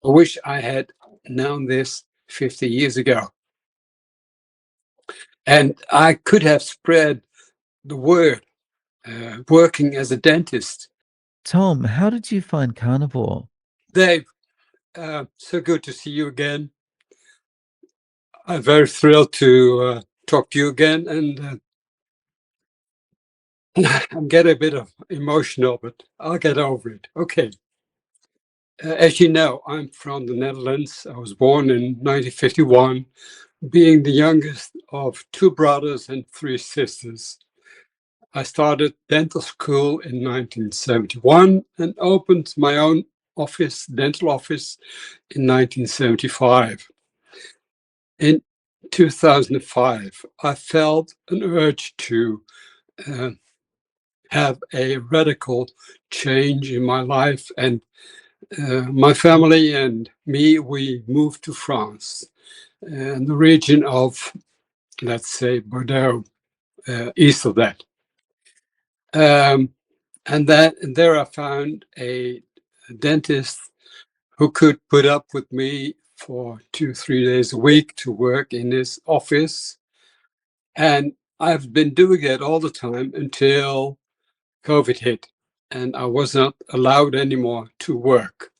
I wish I had known this 50 years ago. And I could have spread the word working as a dentist. Tom, how did you find Carnivore? Dave, so good to see you again. I'm very thrilled to talk to you again. And I'm getting a bit emotional, but I'll get over it. Okay. As you know, I'm from the Netherlands. I was born in 1951, being the youngest of two brothers and three sisters. I started dental school in 1971 and opened my own dental office, in 1975. In 2005, I felt an urge to uh, have a radical change in my life, and my family and me, we moved to France and the region of, let's say, Bordeaux, east of that. And there I found a dentist who could put up with me for 2-3 days a week to work in his office. And I've been doing that all the time until COVID hit, and I was not allowed anymore to work.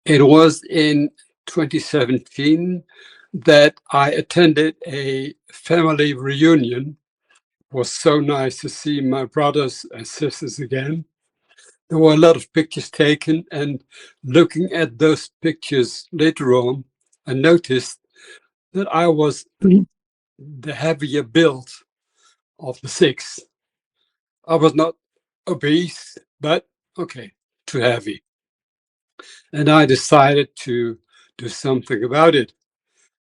It was in 2017 that I attended a family reunion. It was so nice to see my brothers and sisters again. There were a lot of pictures taken, and looking at those pictures later on, I noticed that I was the heavier build of the six. I was not obese, but okay, too heavy. And I decided to do something about it.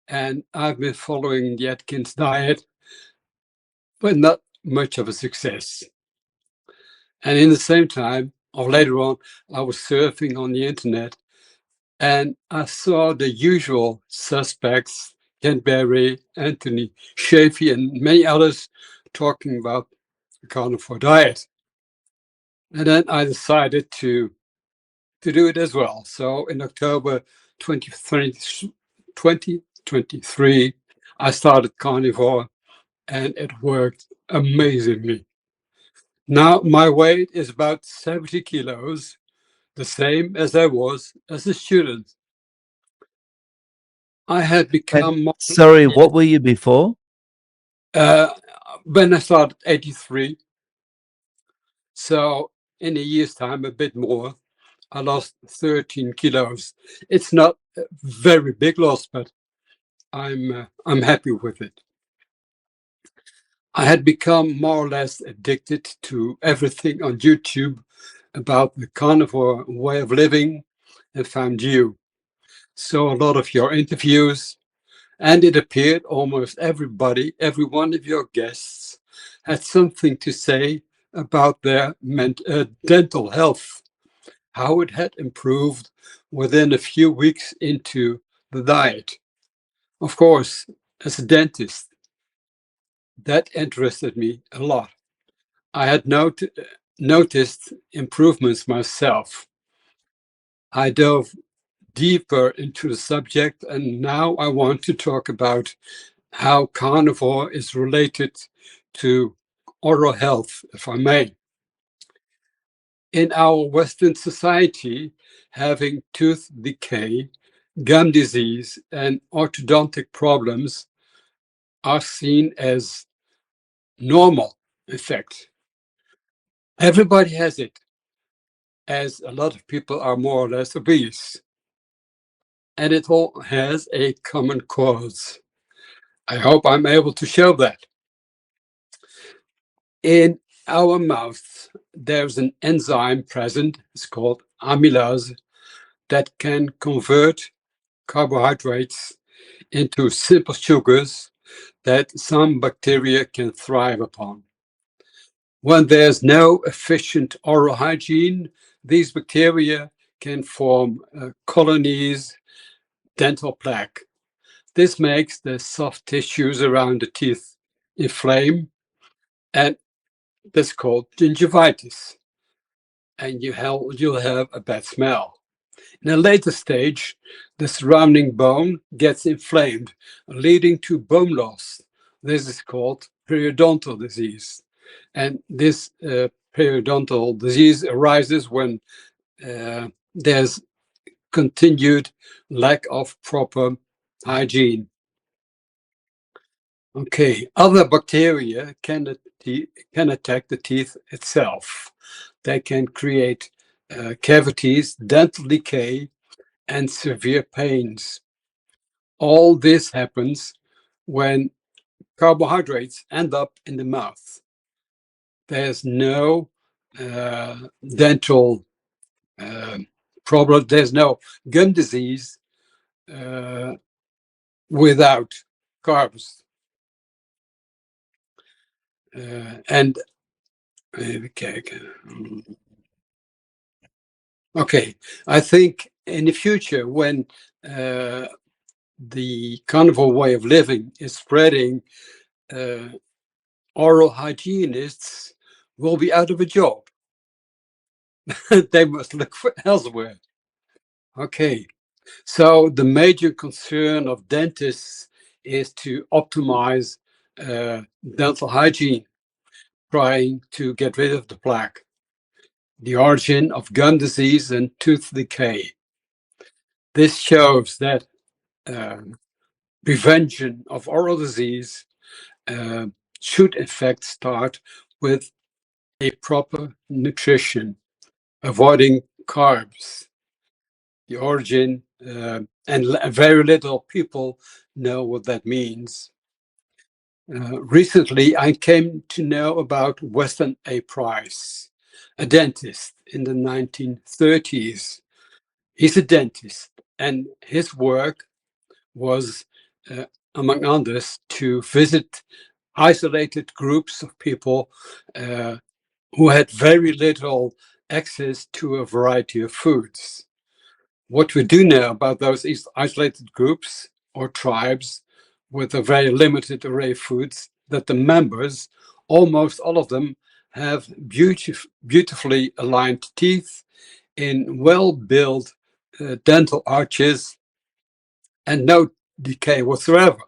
And I've been following the Atkins diet, but not much of a success. And in the same time, or later on, I was surfing on the internet and I saw the usual suspects, Ken Berry, Anthony Shafee, and many others talking about the carnivore diet. And then I decided to do it as well. So in October 2023, I started Carnivore, and it worked amazingly. Now my weight is about 70 kilos, the same as I was as a student. I had become more, Sorry, what were you before? when I started 83. So in a year's time, a bit more. I lost 13 kilos. It's not a very big loss, but I'm happy with it. I had become more or less addicted to everything on YouTube about the carnivore way of living and found you. So a lot of your interviews, and it appeared almost every one of your guests had something to say about their dental health, how it had improved within a few weeks into the diet. Of course, as a dentist, that interested me a lot. I had noticed improvements myself. I dove deeper into the subject, and now I want to talk about how carnivore is related to oral health, if I may. In our Western society, having tooth decay, gum disease, and orthodontic problems are seen as normal effect. Everybody has it, as a lot of people are more or less obese. And it all has a common cause. I hope I'm able to show that. In our mouth, there's an enzyme present, it's called amylase, that can convert carbohydrates into simple sugars that some bacteria can thrive upon. When there's no efficient oral hygiene, these bacteria can form colonies, dental plaque. This makes the soft tissues around the teeth inflame, and that's called gingivitis. And you'll have a bad smell. In a later stage, the surrounding bone gets inflamed, leading to bone loss. This is called periodontal disease. And this periodontal disease arises when there's continued lack of proper hygiene. Okay, other bacteria can attack the teeth itself. They can create cavities, dental decay, and severe pains. All this happens when carbohydrates end up in the mouth. There's no dental problem. There's no gum disease without carbs. And okay, I think in the future when the carnivore way of living is spreading, oral hygienists will be out of a job. They must look for elsewhere. Okay, so the major concern of dentists is to optimize dental hygiene, trying to get rid of the plaque, the origin of gum disease and tooth decay. This shows that prevention of oral disease should in fact start with a proper nutrition, avoiding carbs. The origin, and very little people know what that means. Recently, I came to know about Weston Price, a dentist in the 1930s. He's a dentist, and his work was, among others, to visit isolated groups of people who had very little access to a variety of foods. What we do know about those isolated groups or tribes with a very limited array of foods, that the members, almost all of them, have beautifully aligned teeth in well-built dental arches and no decay whatsoever.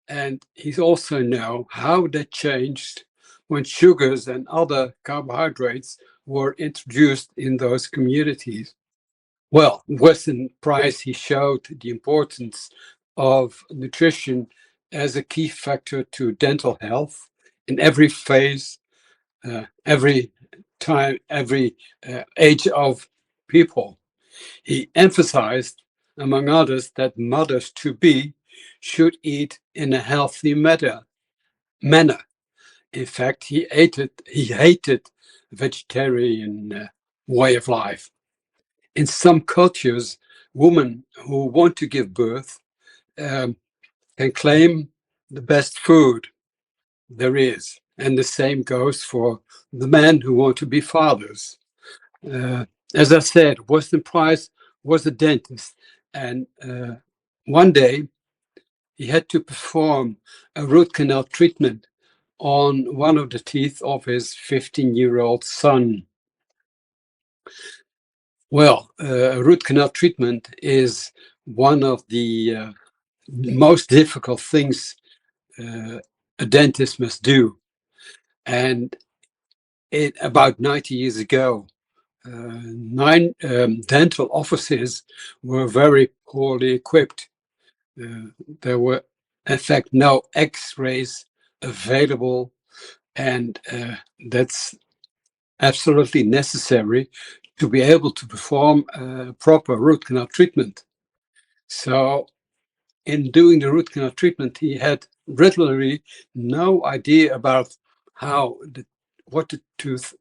And he also know how that changed when sugars and other carbohydrates were introduced in those communities. Well, Weston Price, he showed the importance of nutrition as a key factor to dental health in every phase, every time, every age of people. He emphasized, among others, that mothers-to-be should eat in a healthy manner. In fact, he hated vegetarian way of life. In some cultures, women who want to give birth can claim the best food there is. And the same goes for the men who want to be fathers. As I said, Weston Price was a dentist. And one day he had to perform a root canal treatment on one of the teeth of his 15-year-old son. Well, root canal treatment is one of the most difficult things a dentist must do. And about 90 years ago, 9 dental offices were very poorly equipped. There were, in fact, no X-rays available, and that's absolutely necessary to be able to perform proper root canal treatment. So in doing the root canal treatment, he had literally no idea about what the tooth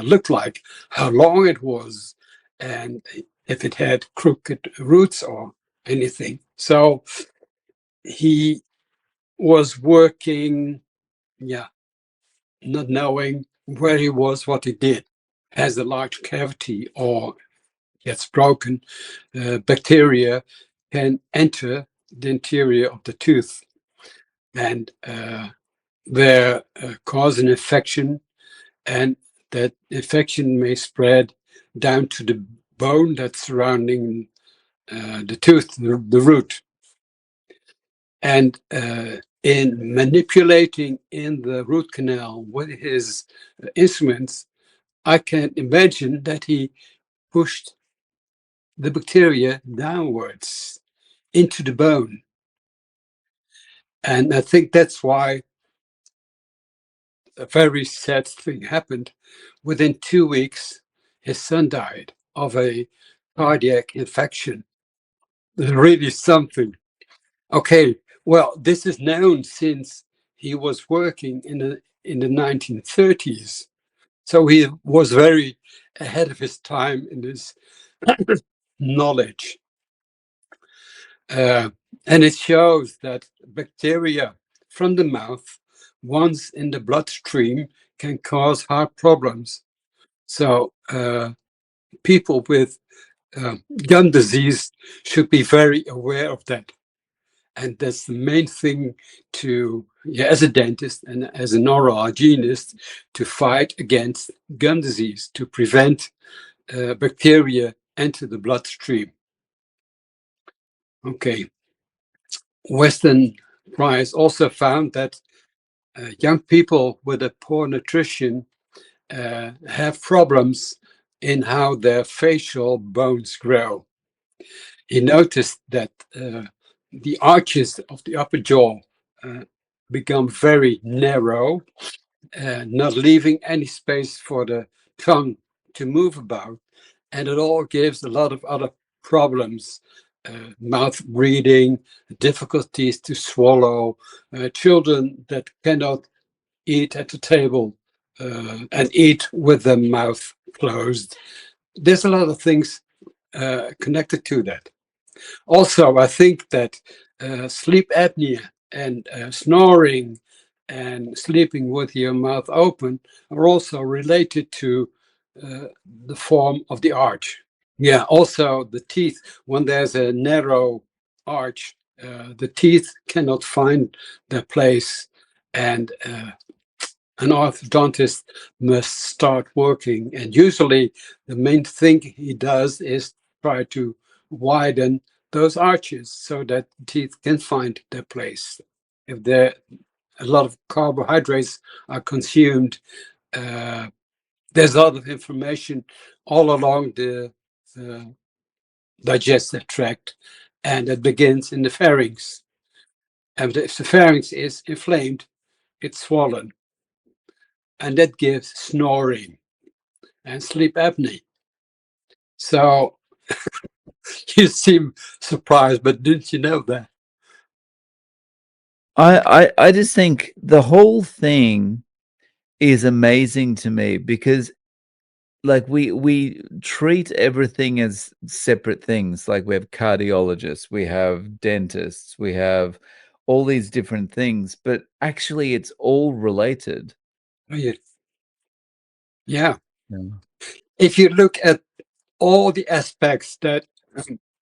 looked like, how long it was, and if it had crooked roots or anything. So he was working, not knowing where he was, what he did. Has a large cavity or gets broken, bacteria can enter the interior of the tooth, and they cause an infection, and that infection may spread down to the bone that's surrounding the tooth, the root. And in manipulating in the root canal with his instruments, I can imagine that he pushed the bacteria downwards into the bone. And I think that's why a very sad thing happened. Within 2 weeks, his son died of a cardiac infection. Really something. Okay, well, this is known since he was working in the 1930s. So he was very ahead of his time in his knowledge. And it shows that bacteria from the mouth, once in the bloodstream, can cause heart problems. So people with gum disease should be very aware of that. And that's the main thing to, yeah, as a dentist and as an oral hygienist, to fight against gum disease, to prevent bacteria enter the bloodstream. Okay. Weston Price also found that young people with a poor nutrition have problems in how their facial bones grow. He noticed that the arches of the upper jaw become very narrow, not leaving any space for the tongue to move about. And it all gives a lot of other problems, mouth breathing, difficulties to swallow, children that cannot eat at the table and eat with their mouth closed. There's a lot of things connected to that. Also, I think that sleep apnea and snoring and sleeping with your mouth open are also related to the form of the arch. Yeah, also the teeth, when there's a narrow arch, the teeth cannot find their place, and an orthodontist must start working. And usually, the main thing he does is try to widen those arches so that teeth can find their place. If there a lot of carbohydrates are consumed, there's a lot of inflammation all along the digestive tract, and it begins in the pharynx. And if the pharynx is inflamed, it's swollen, and that gives snoring and sleep apnea. So you seem surprised, but didn't you know that? I just think the whole thing is amazing to me because like we treat everything as separate things. Like we have cardiologists, we have dentists, we have all these different things, but actually it's all related. Oh, yeah. Yeah. Yeah. If you look at all the aspects that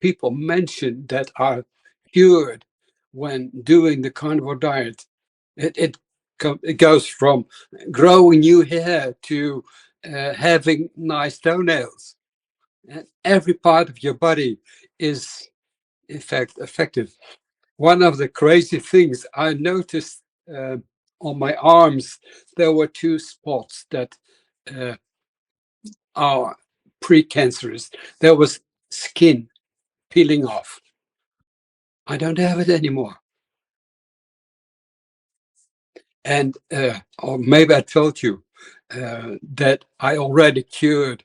people mention that are cured when doing the carnivore diet, it goes from growing new hair to having nice toenails. And every part of your body is, in fact, affected. One of the crazy things I noticed on my arms, there were two spots that uh, are precancerous. There was skin peeling off. I don't have it anymore. And or maybe I told you that I already cured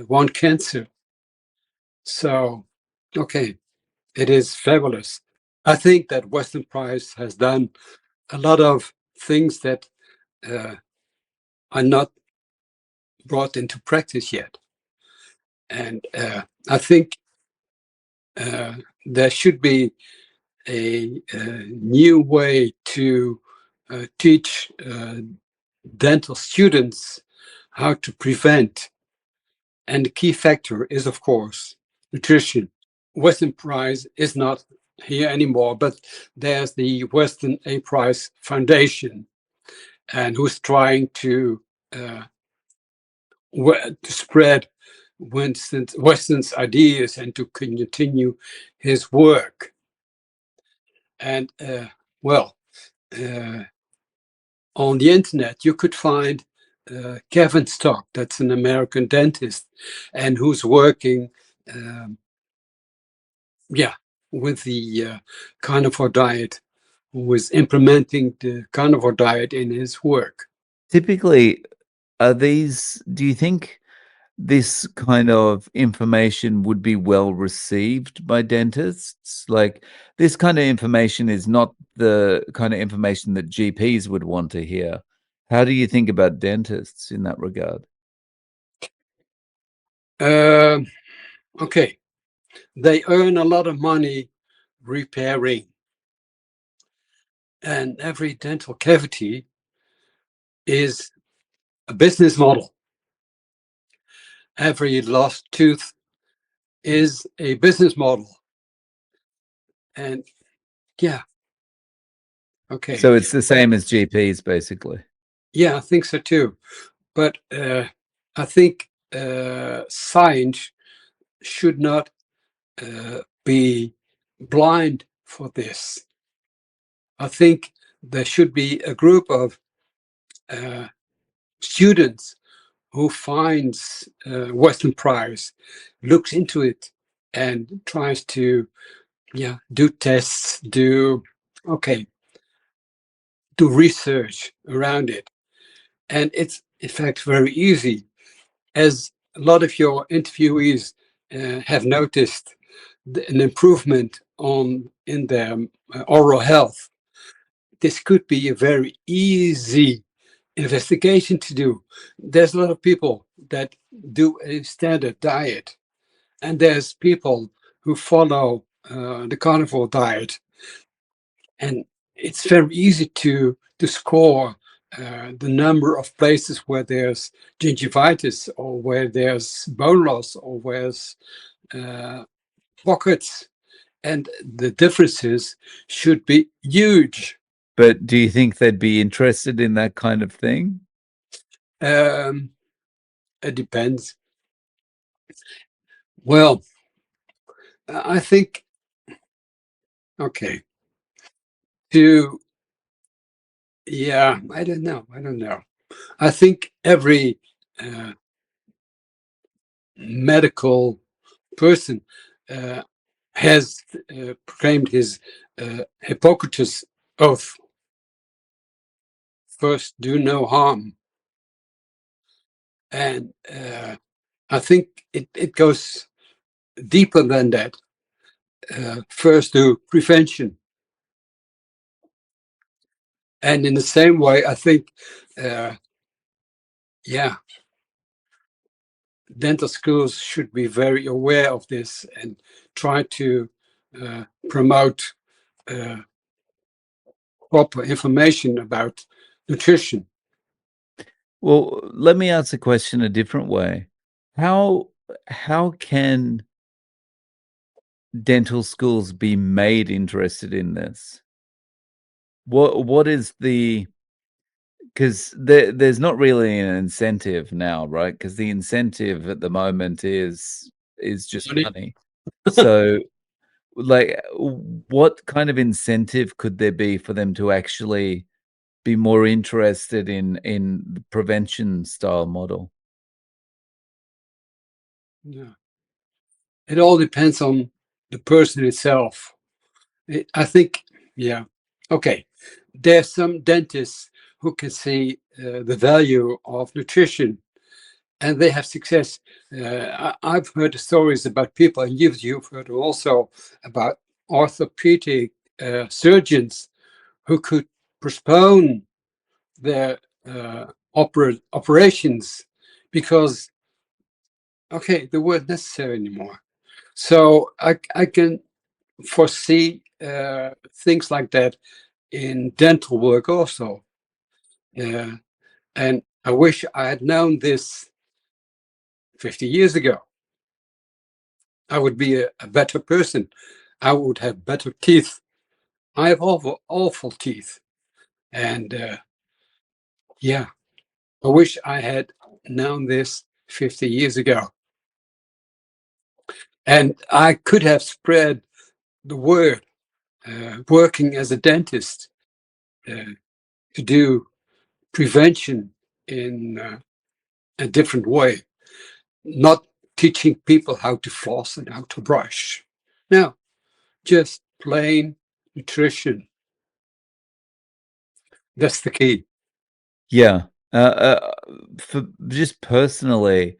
one cancer. So, okay, it is fabulous. I think that Weston Price has done a lot of things that are not brought into practice yet. And I think there should be a new way to teach dental students how to prevent. And the key factor is, of course, nutrition. Weston Price is not here anymore, but there's the Weston A. Price Foundation, and who's trying to spread Weston's ideas and to continue his work. And well, uh, on the internet, you could find Kevin Stock, that's an American dentist, and who's working, um, yeah, with the carnivore diet, who is implementing the carnivore diet in his work. Typically, do you think this kind of information would be well received by dentists? Like, this kind of information is not the kind of information that GPs would want to hear. How do you think about dentists in that regard? Um okay, they earn a lot of money repairing, and every dental cavity is a business model. Every lost tooth is a business model. And yeah, okay. So it's the same as GPs, basically. Yeah, I think so too. But I think science should not be blind for this. I think there should be a group of uh, students who finds Weston Price, looks into it, and tries to do tests, okay, do research around it. And it's in fact very easy, as a lot of your interviewees have noticed an improvement in their oral health. This could be a very easy investigation to do. There's a lot of people that do a standard diet, and there's people who follow the carnivore diet, and it's very easy to score the number of places where there's gingivitis, or where there's bone loss, or where's uh, pockets, and the differences should be huge. But do you think they'd be interested in that kind of thing? Um, it depends. Well, I think, okay, to, yeah, I don't know. I don't know. I think every uh, medical person uh, has proclaimed his Hippocrates oath: first, do no harm. And I think it goes deeper than that. First, do prevention. And in the same way, I think, uh, yeah, dental schools should be very aware of this and try to promote uh, proper information about nutrition. Well, let me ask the question a different way. How how can dental schools be made interested in this? What is the, because there's not really an incentive now, right? Because the incentive at the moment is just Money. money. So, like, what kind of incentive could there be for them to actually be more interested in the prevention style model? Yeah. It all depends on the person itself. I think, yeah. Okay. There's some dentists who can see the value of nutrition, and they have success. I've heard stories about people, and you've heard also about orthopedic surgeons who could postpone their operations because, okay, they weren't necessary anymore. So I can foresee things like that in dental work also. Uh, and I wish I had known this 50 years ago. I would be a better person. I would have better teeth. I have awful teeth. And yeah, I wish I had known this 50 years ago. And I could have spread the word, working as a dentist, uh, to do prevention in a different way, not teaching people how to floss and how to brush. No, just plain nutrition. That's the key. Yeah. For just personally,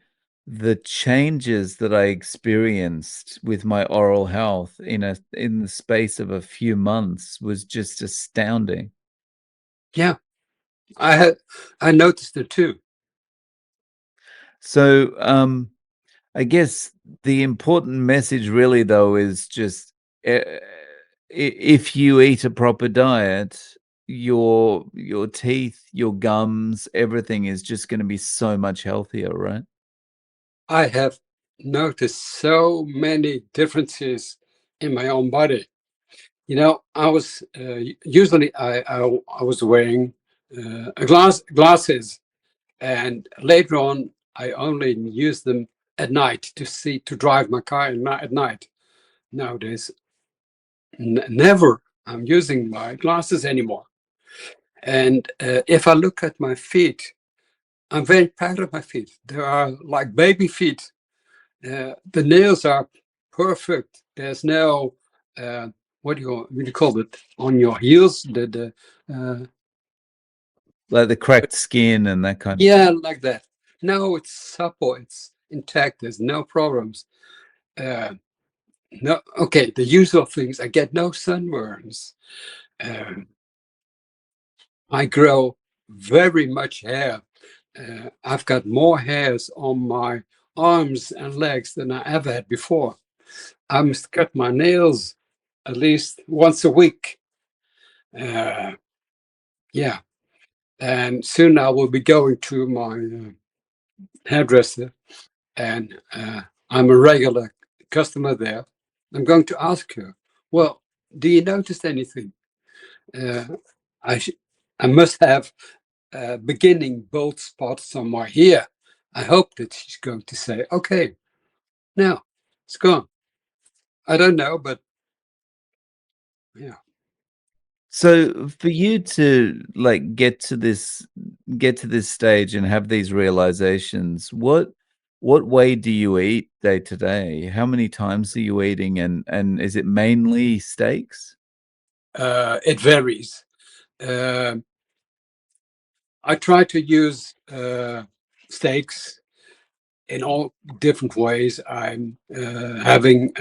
the changes that I experienced with my oral health in the space of a few months was just astounding. Yeah, I noticed it too. So, I guess the important message really though is just if you eat a proper diet, your teeth, your gums, everything is just going to be so much healthier, right? I have noticed so many differences in my own body. You know, I was usually I was wearing glasses, and later on I only use them at night to drive my car at night. Nowadays, never I'm using my glasses anymore. And if I look at my feet, I'm very proud of my feet. They are like baby feet. The nails are perfect. There's no what do you call it on your heels? Like the cracked skin and that kind of Yeah, like that. No, it's supple. It's intact. There's no problems. Uh, no, okay. The usual things. I get no sunburns. Um, I grow very much hair. I've got more hairs on my arms and legs than I ever had before. I must cut my nails at least once a week. Uh, yeah, and soon I will be going to my hairdresser, and I'm a regular customer there. I'm going to ask her, well, do you notice anything? Uh, I, sh- I must have beginning bald spots somewhere here. I hope that she's going to say, okay, now it's gone. I don't know, but yeah. So for you to like get to this stage and have these realizations, what way do you eat day to day? How many times are you eating and is it mainly steaks? It varies. Uh, I try to use steaks in all different ways. I'm having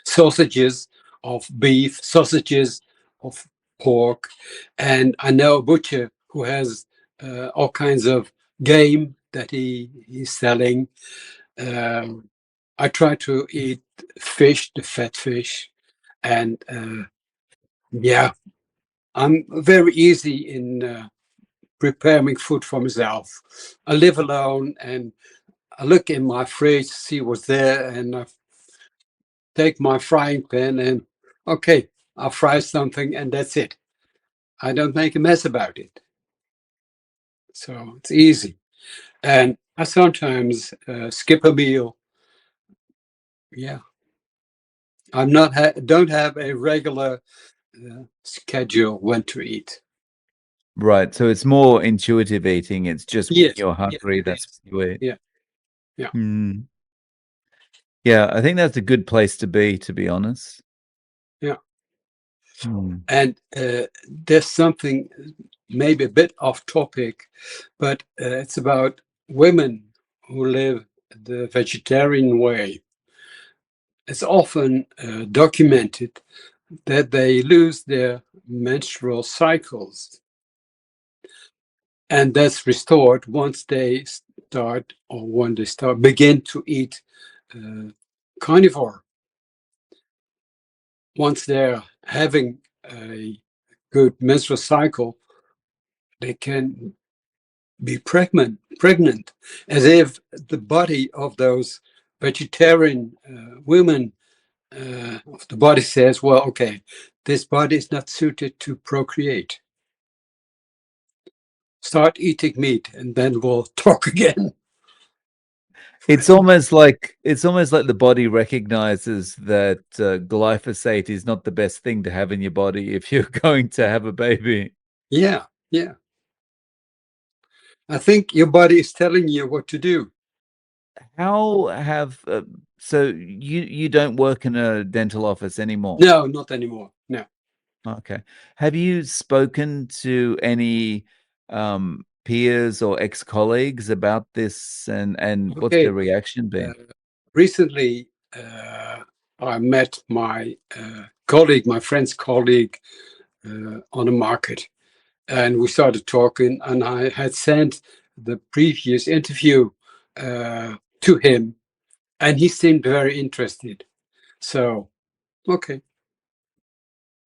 sausages of beef, sausages of pork, and I know a butcher who has all kinds of game that he's selling. Um, I try to eat fish, the fat fish, and yeah, I'm very easy in preparing food for myself. I live alone, and I look in my fridge, see what's there, and I take my frying pan and okay, I'll fry something, and that's it. I don't make a mess about it, so it's easy. And I sometimes skip a meal. Yeah, I'm not don't have a regular schedule when to eat. Right. So it's more intuitive eating. It's just when Yes, you're yes, hungry, it that's is. when you eat. Yeah, yeah, Mm. Yeah, I think that's a good place to be honest. yeah. Mm. And there's something maybe a bit off topic, but it's about women who live the vegetarian way. It's often documented that they lose their menstrual cycles, and that's restored once they start or when they start begin to eat uh, carnivore. Once they're having a good menstrual cycle, they can be pregnant, as if the body of those vegetarian women, the body says, well, okay, this body is not suited to procreate. Start eating meat, and then we'll talk again. It's almost like the body recognizes that glyphosate is not the best thing to have in your body if you're going to have a baby. Yeah, yeah. I think your body is telling you what to do. How have so you don't work in a dental office anymore? No, not anymore. No. Okay. Have you spoken to any peers or ex-colleagues about this, and what's their Okay. reaction Uh, been? recently, I met my colleague, my friend's colleague, on the market, and we started talking. And I had sent the previous interview to him, and he seemed very interested. So, okay.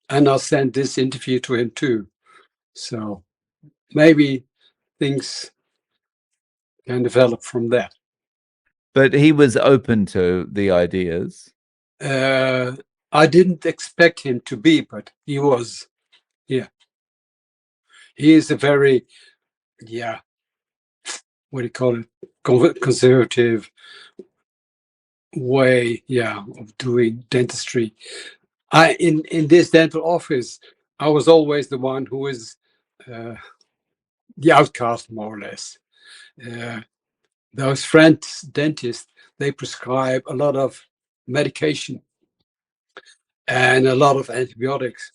And I'll send this interview to him too. So maybe things can develop from that. But he was open to the ideas. Uh, I didn't expect him to be, but he was. Yeah, he is a very, yeah, what do you call it, conservative way, yeah, of doing dentistry. In this dental office, I was always the one who was uh, the outcast, more or less. Uh, those French dentists, they prescribe a lot of medication and a lot of antibiotics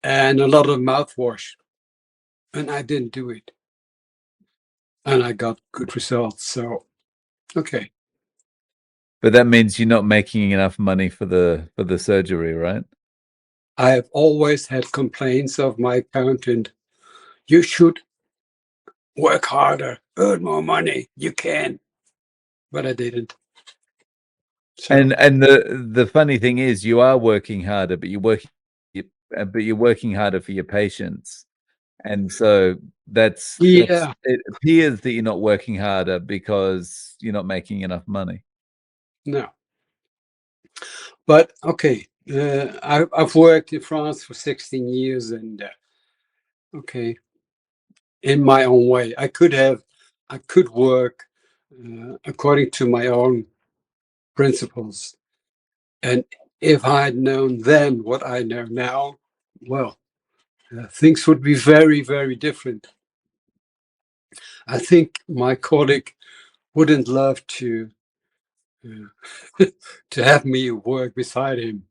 and a lot of mouthwash, and I didn't do it, and I got good results. So okay, But that means you're not making enough money for the surgery, right? I have always had complaints of my accountant. You should work harder, earn more money. You can, but I didn't. So And the funny thing is you are working harder, but you're working harder for your patients. And so that's yeah, it appears that you're not working harder because you're not making enough money. no, but okay. I've worked in France for 16 years, and okay, in my own way, I could work according to my own principles. And if I had known then what I know now, well, things would be very, very different. I think my colleague wouldn't love uh, to have me work beside him.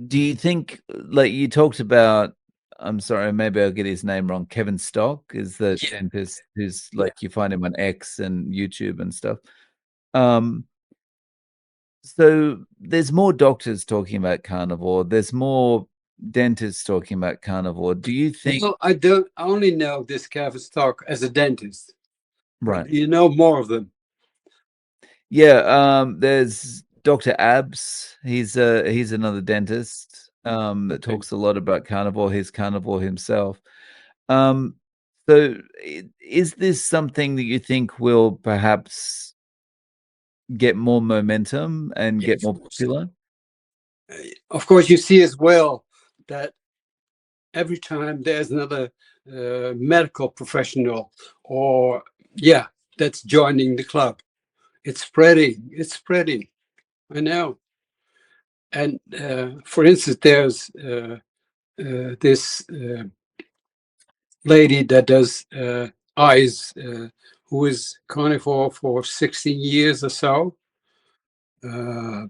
Do you think, like you talked about, I'm sorry, maybe I'll get his name wrong. Kevin Stock is the Yeah, dentist who's yeah. like you find him on X and YouTube and stuff. Um, so there's more doctors talking about carnivore. There's more dentists talking about carnivore. Do you think, Well, I don't. I only know this Kevin Stock as a dentist, right? but you know more of them. Yeah, there's Dr. Abs. He's another dentist that Okay. talks a lot about carnivore. He's carnivore himself. Um, so is this something that you think will perhaps get more momentum and Yeah, get more of course. popular? Of course, you see as well that every time there's another medical professional, or yeah, that's joining the club, it's spreading. It's spreading. I know. And for instance, there's this lady that does eyes, who is carnivore for 16 years or so. Uh,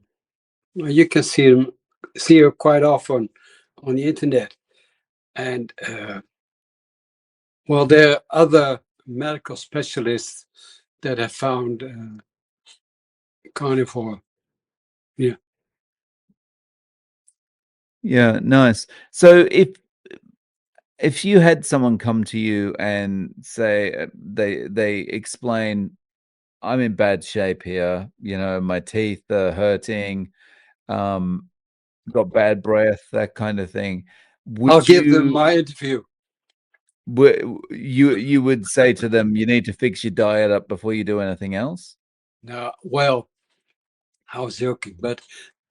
you can see her quite often on the internet. And well, there are other medical specialists that have found carnivore. Yeah. Yeah, nice. So if you had someone come to you and say they explain, I'm in bad shape here, you know, my teeth are hurting, um, got bad breath, that kind of thing. I'll Would give them you my interview. you would say to them, you need to fix your diet up before you do anything else? No, well, I was joking, but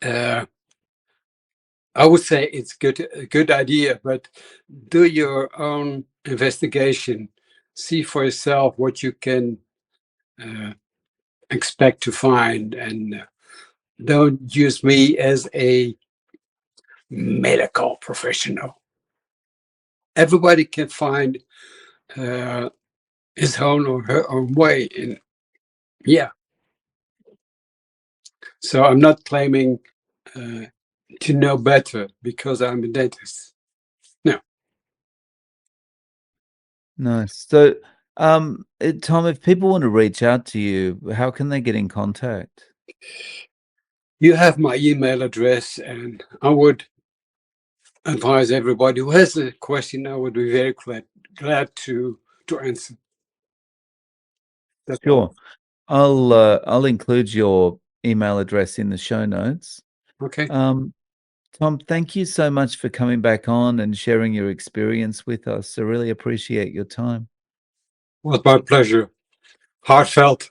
uh, I would say it's a good idea, but do your own investigation. See for yourself what you can uh, expect to find, and don't use me as a medical professional. Everybody can find uh, his own or her own way, and yeah. So I'm not claiming uh, to know better because I'm a dentist. No. Nice. So, Tom, if people want to reach out to you, how can they get in contact? You have my email address, and I would advise everybody who has a question, I would be very glad to answer. That's all. Sure. I'll include your email address in the show notes. Okay. Um, Tom, thank you so much for coming back on and sharing your experience with us. I really appreciate your time. Well, it's my pleasure. Heartfelt.